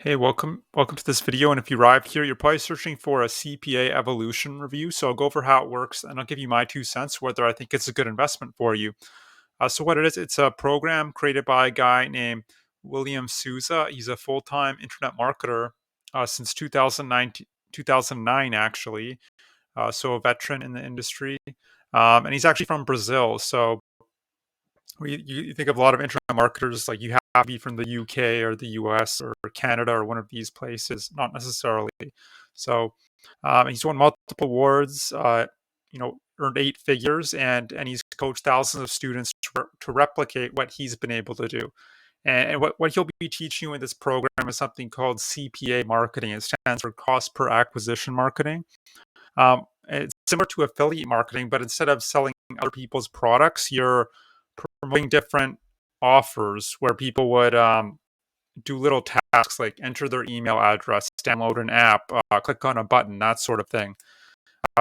Hey, welcome to this video. And if you arrived here, you're probably searching for a CPA Evolution review. So I'll go over how it works and I'll give you my 2 cents, whether I think it's a good investment for you. So what it is, it's a program created by a guy named William Souza. He's a full-time internet marketer since 2009 actually. So a veteran in the industry. And he's actually from Brazil. So you think of a lot of internet marketers, like you have to be from the UK or the US or Canada or one of these places, not necessarily. So he's won multiple awards, earned 8 figures, and he's coached thousands of students to replicate what he's been able to do. And what he'll be teaching you in this program is something called CPA marketing. It stands for cost per acquisition marketing. It's similar to affiliate marketing, but instead of selling other people's products, you're promoting different offers where people would do little tasks like enter their email address, download an app, click on a button, that sort of thing.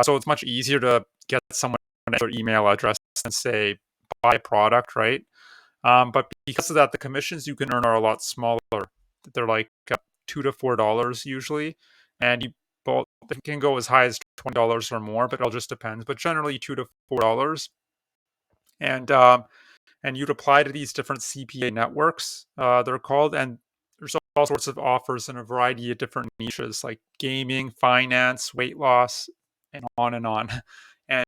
So it's much easier to get someone their email address and say buy a product, right? But because of that, the commissions you can earn are a lot smaller. They're like $2 to $4 usually, and it can go as high as $20 or more, but it all just depends. But generally, $2 to $4, and you'd apply to these different CPA networks. They're called, and there's all sorts of offers in a variety of different niches, like gaming, finance, weight loss, and on and on. And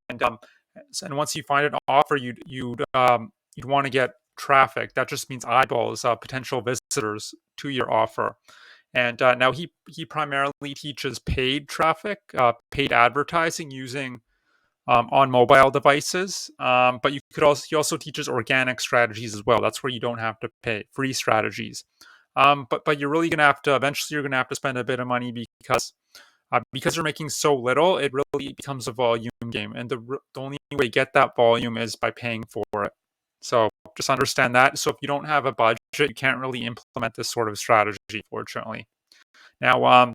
once you find an offer, you'd want to get traffic. That just means eyeballs, potential visitors to your offer. And now he primarily teaches paid traffic, paid advertising using on mobile devices. But he also teaches organic strategies as well. That's where you don't have to pay, free strategies. But you're really gonna have to eventually you're gonna have to spend a bit of money because you're making so little. It really becomes a volume game, and the only way to get that volume is by paying for it. So just understand that. So if you don't have a budget, you can't really implement this sort of strategy, fortunately. Now,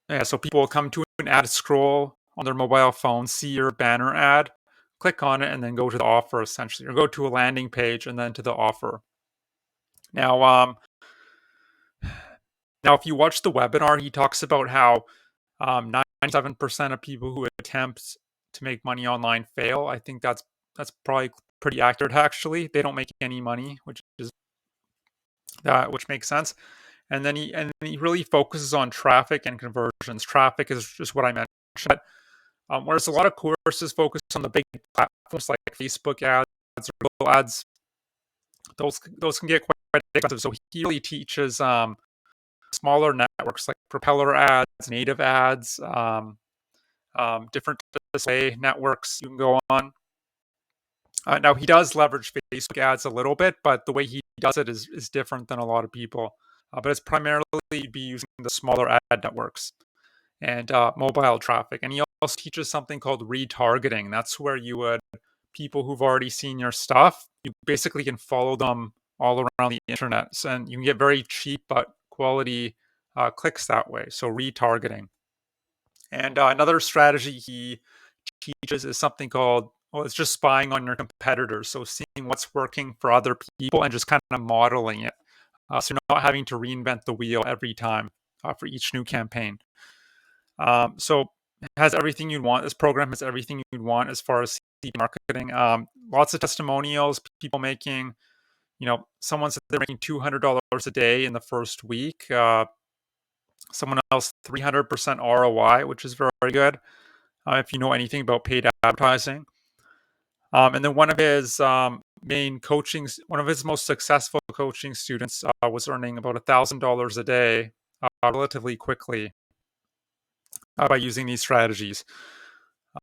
yeah, so people will come to an ad scroll on their mobile phone, see your banner ad, click on it, and then go to the offer essentially, or go to a landing page and then to the offer. Now, if you watch the webinar, he talks about how 97% of people who attempt to make money online fail. I think that's probably pretty accurate. Actually, they don't make any money, which makes sense. And then he really focuses on traffic and conversions. Traffic is just what I mentioned. Whereas a lot of courses focus on the big platforms like Facebook ads or Google ads, those can get quite expensive. So he really teaches smaller networks like propeller ads, native ads, different display networks you can go on. Now he does leverage Facebook ads a little bit, but the way he does it is different than a lot of people. But it's primarily be using the smaller ad networks and mobile traffic. And he also teaches something called retargeting. That's where people who've already seen your stuff, you basically can follow them all around the internet. And you can get very cheap but quality clicks that way. So retargeting. And another strategy he teaches is something called, well, it's just spying on your competitors. So seeing what's working for other people and just kind of modeling it. So you're not having to reinvent the wheel every time for each new campaign. So it has everything you'd want. This program has everything you'd want as far as CPA marketing. Lots of testimonials, people making, someone said they're making $200 a day in the first week. Someone else 300% ROI, which is very, very good if you know anything about paid advertising. And then one of his most successful coaching students was earning about $1,000 a day relatively quickly by using these strategies.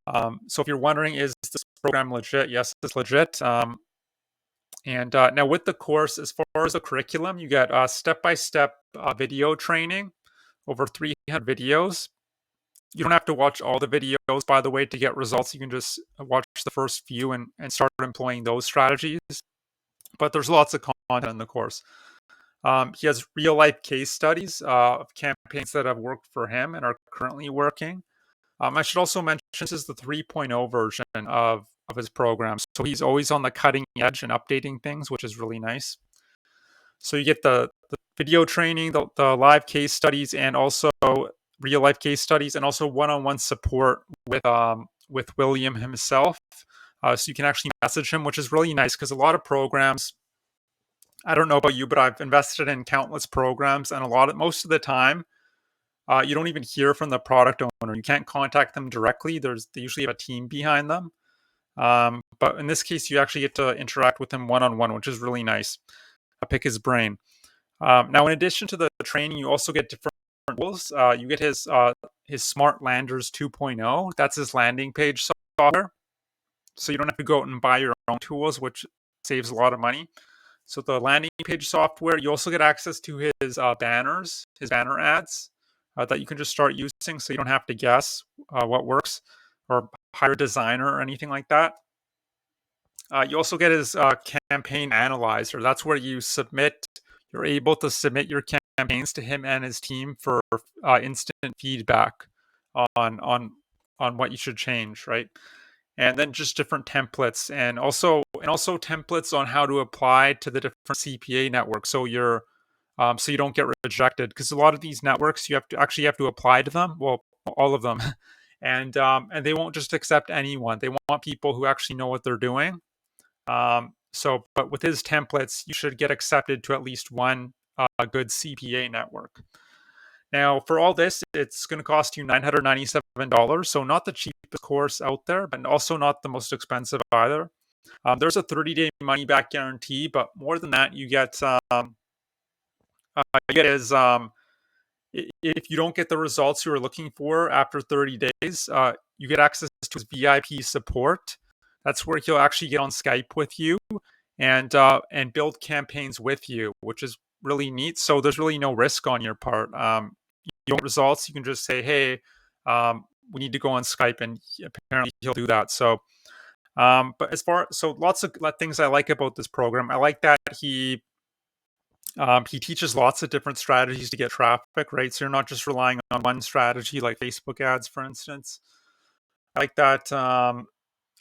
So if you're wondering, is this program legit? Yes, it's legit. And now with the course, as far as the curriculum, you get step-by-step video training, over 300 videos. You don't have to watch all the videos, by the way, to get results. You can just watch the first few and start employing those strategies. But there's lots of content in the course. He has real-life case studies of campaigns that have worked for him and are currently working. I should also mention this is the 3.0 version of his program. So he's always on the cutting edge and updating things, which is really nice. So you get the the video training, the live case studies, and also real life case studies, and also one-on-one support with William himself. So you can actually message him, which is really nice because a lot of programs, I don't know about you, but I've invested in countless programs, and most of the time, you don't even hear from the product owner. You can't contact them directly. They usually have a team behind them. But in this case, you actually get to interact with him one-on-one, which is really nice. Pick his brain. Now, in addition to the training, you also get different tools. You get his Smart Landers 2.0. That's his landing page software. So you don't have to go out and buy your own tools, which saves a lot of money. So the landing page software, you also get access to his banners, his banner ads that you can just start using, so you don't have to guess what works or hire a designer or anything like that. You also get his campaign analyzer. That's where you're able to submit your campaigns to him and his team for instant feedback on what you should change, right? And then just different templates, and also templates on how to apply to the different CPA networks. So so you don't get rejected, because a lot of these networks you have to apply to them. Well, all of them, and they won't just accept anyone. They want people who actually know what they're doing. But with his templates, you should get accepted to at least one good CPA network. Now, for all this, it's going to cost you $997. So not the cheapest course out there, but also not the most expensive either. There's a 30-day money-back guarantee, but more than that, you get is if you don't get the results you were looking for after 30 days, you get access to his VIP support. That's where he'll actually get on Skype with you and build campaigns with you, which is really neat. So there's really no risk on your part. You want results, you can just say, hey, we need to go on Skype, and apparently he'll do that. So lots of things I like about this program. I like that he teaches lots of different strategies to get traffic, right? So you're not just relying on one strategy, like Facebook ads, for instance. I like that.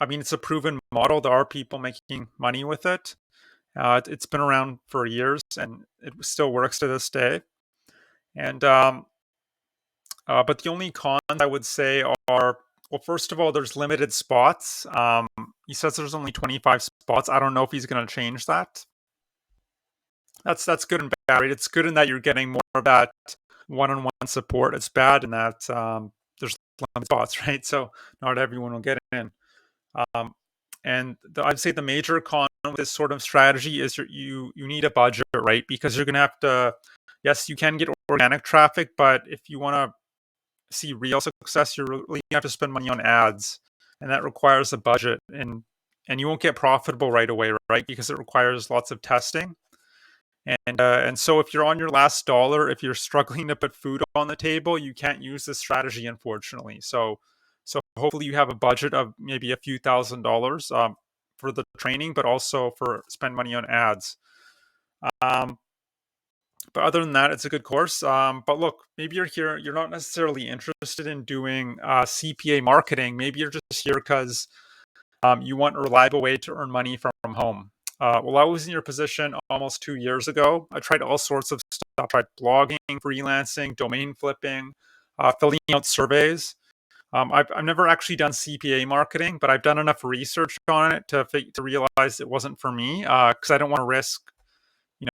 It's a proven model. There are people making money with it. It's been around for years, and it still works to this day. And but the only cons I would say are, well, first of all, there's limited spots. He says there's only 25 spots. I don't know if he's going to change that. That's good and bad, right? It's good in that you're getting more of that one-on-one support. It's bad in that there's limited spots, right? So not everyone will get in. I'd say the major con with this sort of strategy is you need a budget, right? Because you're going to have to, yes, you can get organic traffic, but if you want to see real success, you really have to spend money on ads, and that requires a budget, and you won't get profitable right away, right? Because it requires lots of testing. And so if you're on your last dollar, if you're struggling to put food on the table, you can't use this strategy, unfortunately. So hopefully you have a budget of maybe a few $1,000s for the training, but also for spend money on ads. But other than that, it's a good course. But look, maybe you're not necessarily interested in doing CPA marketing. Maybe you're just here because you want a reliable way to earn money from home. Well, I was in your position almost 2 years ago. I tried all sorts of stuff. I tried blogging, freelancing, domain flipping, filling out surveys. I've never actually done CPA marketing, but I've done enough research on it to realize it wasn't for me, because I don't want to risk,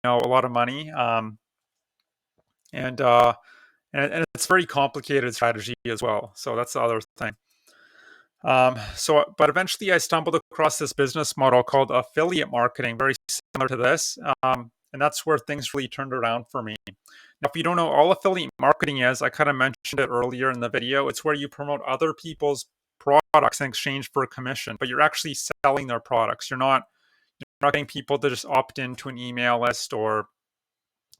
a lot of money. And it's a very complicated strategy as well. So that's the other thing. But eventually I stumbled across this business model called affiliate marketing, very similar to this. And that's where things really turned around for me. Now, if you don't know, all affiliate marketing is, I kind of mentioned it earlier in the video, it's where you promote other people's products in exchange for a commission, but you're actually selling their products. You're not getting people to just opt into an email list or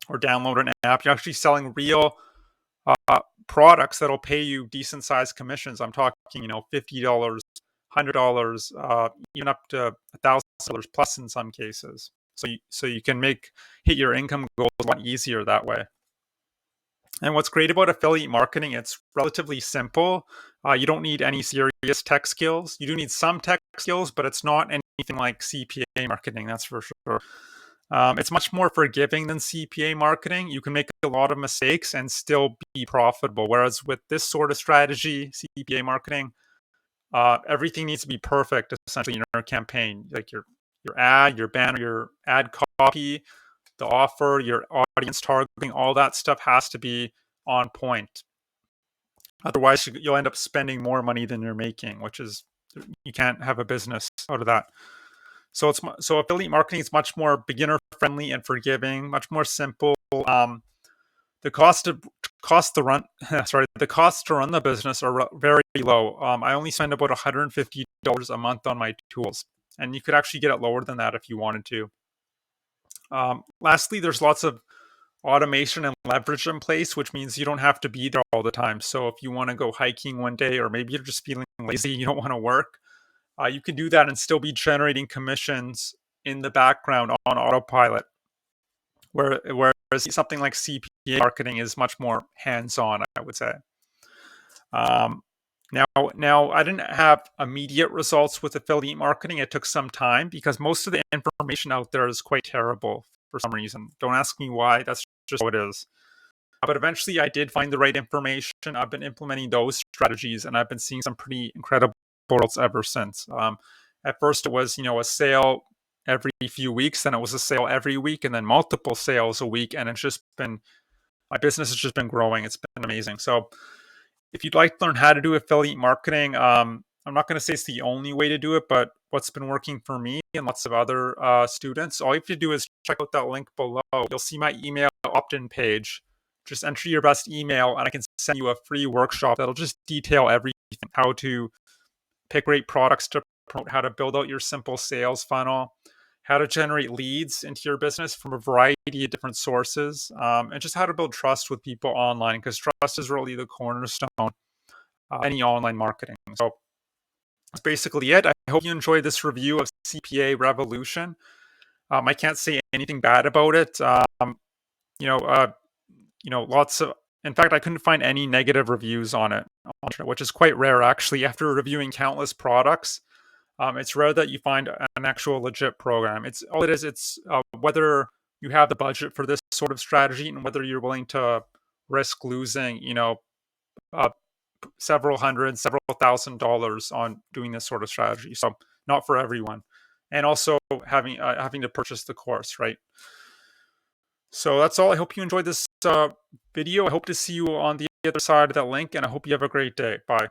download an app. You're actually selling real products that'll pay you decent sized commissions. I'm talking, $50, $100, even up to $1,000 plus in some cases. So you can hit your income goals a lot easier that way. And what's great about affiliate marketing, it's relatively simple. You don't need any serious tech skills. You do need some tech skills, but it's not anything like CPA marketing, that's for sure. It's much more forgiving than CPA marketing. You can make a lot of mistakes and still be profitable. Whereas with this sort of strategy, CPA marketing, everything needs to be perfect essentially in your campaign, like your ad, your banner, your ad copy, the offer, your audience targeting, all that stuff has to be on point. Otherwise, you'll end up spending more money than you're making, which is you can't have a business out of that. So affiliate marketing is much more beginner friendly and forgiving, much more simple. The cost to run the costs to run the business are very low. I only spend about $150 a month on my tools, and you could actually get it lower than that if you wanted to. Lastly, there's lots of automation and leverage in place, which means you don't have to be there all the time. So if you want to go hiking one day, or maybe you're just feeling lazy, you don't want to work, you can do that and still be generating commissions in the background on autopilot. Whereas something like CPA marketing is much more hands-on, I would say. Now I didn't have immediate results with affiliate marketing. It took some time because most of the information out there is quite terrible for some reason. Don't ask me why. That's just how it is. But eventually I did find the right information. I've been implementing those strategies and I've been seeing some pretty incredible results ever since. At first it was, a sale every few weeks, then it was a sale every week, and then multiple sales a week. And my business has just been growing. It's been amazing. So if you'd like to learn how to do affiliate marketing, I'm not going to say it's the only way to do it, but what's been working for me and lots of other students, all you have to do is check out that link below. You'll see my email opt-in page. Just enter your best email and I can send you a free workshop that'll just detail everything, how to pick great products to promote, how to build out your simple sales funnel, how to generate leads into your business from a variety of different sources, and just how to build trust with people online, because trust is really the cornerstone of any online marketing. So that's basically it. I hope you enjoyed this review of CPA Revolution. I can't say anything bad about it. Lots of, in fact, I couldn't find any negative reviews on it, which is quite rare actually. After reviewing countless products, it's rare that you find an actual legit program. It's all it is. It's whether you have the budget for this sort of strategy and whether you're willing to risk losing, several hundred, several $1,000s on doing this sort of strategy. So not for everyone, and also having to purchase the course, right? So that's all. I hope you enjoyed this video. I hope to see you on the other side of that link, and I hope you have a great day. Bye.